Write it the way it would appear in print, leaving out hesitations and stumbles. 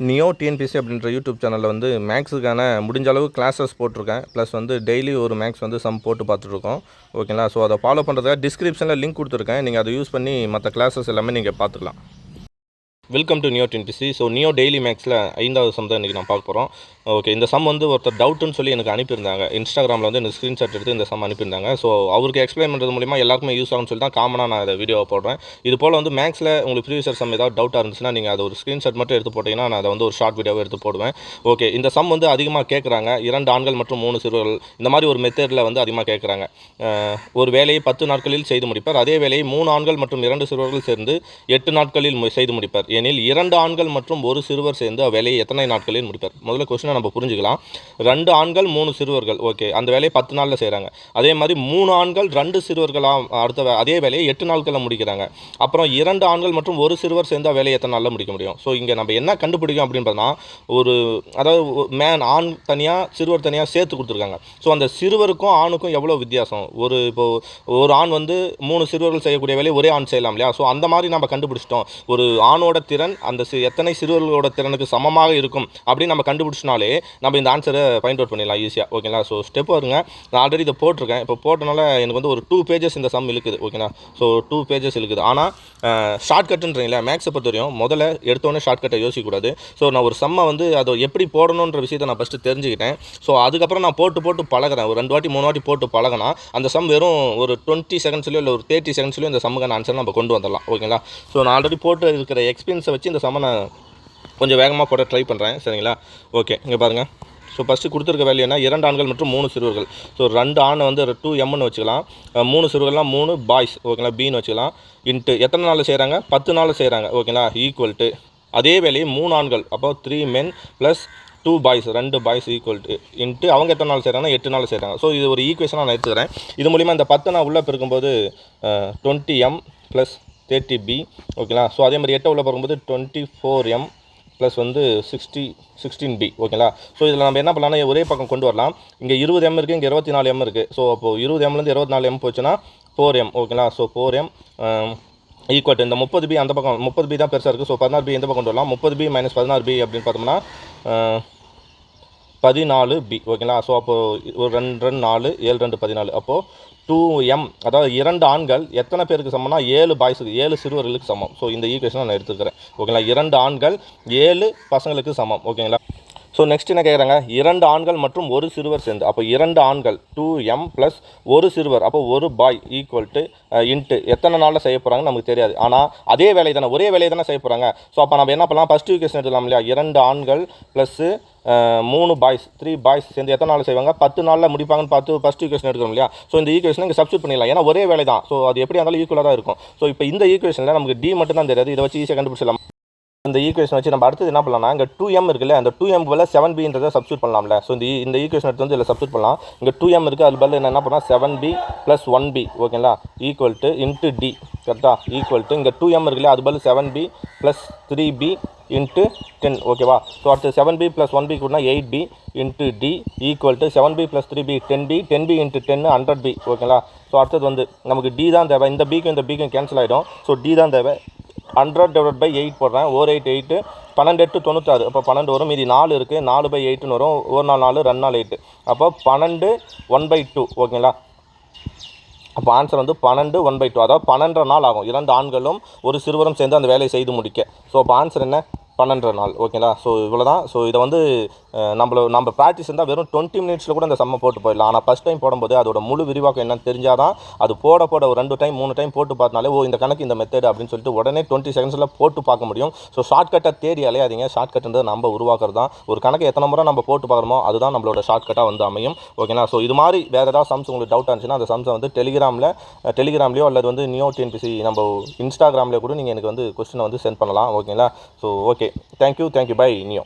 Neo TNPSC அப்படின்ற YouTube சேனலில் வந்து மேக்ஸுக்கான முடிஞ்ச அளவு கிளாஸஸ் போட்டிருக்கேன். ப்ளஸ் வந்து டெய்லி ஒரு மேக்ஸ் வந்து சம் போட்டு பார்த்துட்ருக்கோம். ஓகேங்களா? ஸோ அதை ஃபாலோ பண்ணுறதுக்காக டிஸ்கிரிப்ஷனில் லிங்க் கொடுத்துருக்கேன். நீங்கள் அதை யூஸ் பண்ணி மற்ற கிளாஸஸ் எல்லாமே நீங்கள் பார்த்துக்கலாம். Welcome to Neo TNPSC. So Neo daily மேக்ஸில் 5வது சம் தான் இன்றைக்கி நான் பார்க்க போகிறோம். ஓகே, இந்த சம் வந்து ஒருத்தர் டவுட்டுன்னு சொல்லி எனக்கு அனுப்பியிருந்தாங்க. இன்ஸ்டாகிராமில் வந்து எனக்கு ஸ்க்ரீன்ஷாட் எடுத்து இந்த சம் அனுப்பியிருந்தாங்க. ஸோ அவருக்கு எக்ஸ்பிளைன் பண்ணுறது மூலிமா எல்லாருக்குமே யூஸ் ஆகும்னு சொல்லி தான் காமனாக நான் அதை வீடியோவை போடுறேன். இது போல் வந்து மேக்ஸில் உங்களுக்கு ப்ரீவியஸ் சம் ஏதாவது டவுட்டாக இருந்துச்சுன்னா நீங்கள் அதை ஒரு ஸ்க்ரீன்ஷாட் மட்டும் எடுத்து போட்டிங்கன்னா நான் அதை வந்து ஒரு ஷார்ட் வீடியோவை எடுத்து போடுவேன். ஓகே, இந்த சம் வந்து அதிகமாக கேட்குறாங்க. 2 ஆண்கள் மற்றும் 3 சிறுவர்கள் இந்த மாதிரி ஒரு மெத்தடில் வந்து அதிகமாக கேட்குறாங்க. ஒரு வேலையை 10 நாட்களில் செய்து முடிப்பார். அதே வேலையை 3 ஆண்கள் மற்றும் 2 சிறுவர்கள் சேர்ந்து 8 நாட்களில் செய்து முடிப்பார். எனில் 2 ஆண்கள் மற்றும் 1 சிறுவர் சேர்ந்து வேலையை எத்தனை நாட்களில் முடிப்பார்? முதல்ல கொஸ்டினை நம்ம புரிஞ்சுக்கலாம். 2 ஆண்கள் 3 சிறுவர்கள், ஓகே, அந்த வேலையை 10 நாளில் செய்கிறாங்க. அதே மாதிரி 3 ஆண்கள் 2 சிறுவர்களாக அதே வேலையை 8 நாட்களில் முடிக்கிறாங்க. அப்புறம் 2 ஆண்கள் மற்றும் 1 சிறுவர் சேர்ந்த வேலையை எத்தனை நாளில் முடிக்க முடியும்? ஸோ இங்கே நம்ம என்ன கண்டுபிடிக்கும் அப்படின்னு பார்த்தா, அதாவது ஆண் தனியாக சிறுவர் தனியாக சேர்த்து கொடுத்துருக்காங்க. ஸோ அந்த சிறுவருக்கும் ஆணுக்கும் எவ்வளோ வித்தியாசம்? ஒரு ஆண் வந்து 3 சிறுவர்கள் செய்யக்கூடிய வேலையை ஒரே ஆண் செய்யலாம் இல்லையா? ஸோ அந்த மாதிரி நம்ம கண்டுபிடிச்சிட்டோம். ஒரு ஆணோட திறன் அந்த எத்தனை சிறுவர்களோட திறனுக்கு சமமாக இருக்கும் அப்படின்னு நம்ம கண்டுபிடிச்சினாலே நம்ம இந்த ஆன்சரை ஃபைண்ட் அவுட் பண்ணிடலாம் ஈஸியாக. ஓகேங்களா? ஸோ ஸ்டெப் வருங்க. நான் ஆல்ரெடி இதை போட்டிருக்கேன். இப்போ போட்டனால எனக்கு வந்து ஒரு 2 பேஜஸ் இந்த சம் இருக்குது. ஓகேங்களா? ஸோ 2 பேஜஸ் இருக்குது. ஆனால் ஷார்ட் கட்டுன்றீங்களா மேக்ஸை பொறுத்த வரையும் முதல்ல எடுத்தோடனே ஷார்ட் கட்டை யோசிக்கக்கூடாது. ஸோ நான் ஒரு சம்மை வந்து அதை எப்படி போடணுன்ற விஷயத்தை நான் ஃபஸ்ட்டு தெரிஞ்சுக்கிட்டேன். ஸோ அதுக்கப்புறம் நான் போட்டு பழகிறேன். ஒரு 2 வாட்டி 3 வாட்டி போட்டு பழகினா அந்த சம் வெறும் ஒரு 20 செகண்ட்ஸ்லையோ இல்லை ஒரு 30 செகண்ட்ஸ்லையோ இந்த சம்முக்கான ஆன்சர் நம்ம கொண்டு வந்துடலாம். ஓகேங்களா? ஸோ நான் ஆல்ரெடி போட்டு இருக்கிற எக்ஸ்பீரியன்ஸை வச்சு இந்த சம்மை நான் கொஞ்சம் வேகமாக போட ட்ரை பண்ணுறேன். சரிங்களா? ஓகே, இங்கே பாருங்கள். ஸோ ஃபஸ்ட்டு கொடுத்துருக்க வேல்யூ என்ன? 2 ஆண்கள் மற்றும் 3 சிறுவர்கள். ஸோ 2 ஆணை வந்து 2mன்னு வச்சுக்கலாம். 3 சிறுவர்கள்லாம் 3 பாய்ஸ், ஓகேங்களா, பின்னு வச்சுக்கலாம். இன்ட்டு எத்தனை நாளில் செய்கிறாங்க? 10 நாளில் செய்கிறாங்க. ஓகேங்களா? ஈக்குவல் டு அதே வேலையை 3 ஆண்கள், அப்போ 3 men plus 2 boys, 2 boys equal to into அவங்க எத்தனை நாள் செய்கிறாங்கன்னா 8 நாள் செய்கிறாங்க. ஸோ இது ஒரு ஈக்குவேஷனாக நான் எடுத்துக்கிறேன். இது மூலிமா இந்த 10 நான் உள்ளே பெருக்கும்போது 20m ப்ளஸ் 30b, ஓகேங்களா? ஸோ அதே மாதிரி 8 உள்ளே பெருக்கும்போது 24m ப்ளஸ் வந்து 16b, ஓகேங்களா? ஸோ இதில் நம்ம என்ன பண்ணலாம்னா ஒரே பக்கம் கொண்டு வரலாம். இங்கே 20m இருக்குது, இங்கே 24m இருக்குது. ஸோ அப்போது 20mலேருந்து 24m போச்சுன்னா 4m, ஓகேங்களா? ஸோ 4m ஈக்குவல் டு இந்த 30b அந்த பக்கம் 30b தான் பெருசாக இருக்குது. ஸோ 16b எந்த பக்கம் கொண்டு வரலாம்? 30b மைனஸ் 16b அப்படின்னு பார்த்தோம்னா 14b, ஓகேங்களா? ஸோ அப்போது ஒரு 2 4 7 2 14. அப்போது 2m, அதாவது 2 ஆண்கள் எத்தனை பேருக்கு சமம்னா 7 பாய்ஸுக்கு, 7 சிறுவர்களுக்கு சமம். ஸோ இந்த ஈக்குவேஷனை நான் எடுத்துக்கிறேன். ஓகேங்களா? 2 ஆண்கள் 7 பசங்களுக்கு சமம். ஓகேங்களா? ஸோ நெக்ஸ்ட் என்ன கேட்குறாங்க? 2 ஆண்கள் மற்றும் 1 சிறுவர் சேர்ந்து, அப்போ 2 ஆண்கள் 2m ப்ளஸ் 1 சிறுவர், அப்போ 1 பாய் ஈக்குவல் டு இன்ட்டு எத்தனை நாளில் செய்ய போகிறாங்கன்னு நமக்கு தெரியாது. ஆனால் அதே வேலை தானே, ஒரே வேலையை தானே செய்ய போகிறாங்க. ஸோ அப்போ நம்ம என்ன பண்ணலாம்? ஃபஸ்ட் ஈக்குவேஷன் எடுக்கலாம் இல்லையா? 2 ஆண்கள் ப்ளஸ்ஸு 3 பாய்ஸ், 3 பாய்ஸ் சேர்ந்து எத்தனை நாள் செய்வாங்க? 10 நாளில் முடிப்பாங்கன்னு பார்த்து ஃபஸ்ட் ஈக்குவேஷன் எடுக்கிறோம் இல்லையா? ஸோ இந்த ஈக்குவேஷனை இங்கே சப்ஸ்டிட் பண்ணிடலாம். ஏன்னா ஒரே வேலை தான். ஸோ அது எப்படியா இருந்தாலும் ஈக்குவலாக தான் இருக்கும். ஸோ இப்போ இந்த ஈக்குவேஷனில் நமக்கு டி மட்டும் தான் தெரியாது. இதை வச்சு ஈஸியாக கண்டுபிடிச்சிடலாம். இந்த ஈக்குவேஷன் வச்சு நம்ம அடுத்து என்ன பண்ணலாம்னா, இங்கே 2m இருக்குல்ல, அந்த 2m பதில் 7bன்றதை சப்ஸ்டிட் பண்ணலாம்ல. ஸோ இந்த ஈக்குவேஷன் எடுத்து வந்து இதில் சப்ஸ்டிட் பண்ணலாம். இங்கே 2m இருக்குது, அது பதில் என்ன பண்ணலாம்? 7b ப்ளஸ் 1b, ஓகேங்களா, ஈக்குவல் டு இன்ட்டு டி, கரெக்டாக, ஈக்குவல் டு இங்கே 2m இருக்குல்ல, அது பதில் 7b ப்ளஸ் 3b இன்ட்டு 10, ஓகேவா? ஸோ அடுத்து 7b ப்ளஸ் 1b கூடனா 8b into d equal to 7b plus 3b 10b into 10 100b, ஓகேங்களா? ஸோ அடுத்தது வந்து நமக்கு டி தான் தேவை. இந்த பிக்கும் இந்த பிக்கும் கேன்சல் ஆகிடும். ஸோ டி தான் தேவை. 100/8 போடுறேன். 1 8 8 12 8 96. அப்போ 12 வரும். மீதி 4 இருக்குது. 4/8ன்னு வரும். 1 4 4 2 4 8. அப்போ 12 1/2, ஓகேங்களா? அப்போ ஆன்சர் வந்து 12 1/2, அதாவது 12 நாள் ஆகும் 2 ஆண்களும் 1 சிறுவரும் சேர்ந்து அந்த வேலையை செய்து முடிக்க. ஸோ அப்போ ஆன்சர் என்ன? 12 நாள், ஓகேங்களா? ஸோ இவ்வளோ தான். ஸோ இதை வந்து நம்ம ப்ராக்டிஸ் இருந்தால் வெறும் 20 மினிட்ஸில் கூட இந்த சம்மை போட்டு போயிடலாம். ஆனால் ஃபஸ்ட் டைம் போடும்போது அதோட முழு விரிவாக்கம் என்னன்னு தெரிஞ்சால் தான் அது போட ஒரு 2 டைம் 3 டைம் போட்டு பார்த்தாலே இந்த கணக்கு இந்த மெத்தட் அப்படின்னு சொல்லிட்டு உடனே 20 செகண்ட்ஸில் போட்டு பார்க்க முடியும். ஸோ ஷார்ட் கட்டை தேடி அலையாதீங்க. ஷார்ட் கட்டுன்றது நம்ம உருவாக்குறது தான். ஒரு கணக்கு எத்தனை முறை நம்ம போட்டு பார்க்குறோமோ அதுதான் நம்மளோட ஷார்ட் கட்டாக வந்து அமையும். ஓகேங்களா? ஸோ இது மாதிரி வேறு ஏதாவது சம்ஸ் உங்களுக்கு டவுட் இருந்துச்சுன்னா அந்த சம்ஸை வந்து டெலிகிராம்லையோ அல்லது வந்து நியோ டிஎன்பிசி நம்ம இன்ஸ்டாகிராமில் கூட நீங்கள் எனக்கு வந்து கொஸ்டினை வந்து சென்ட் பண்ணலாம். ஓகேங்களா? So okay, thank you bye neo.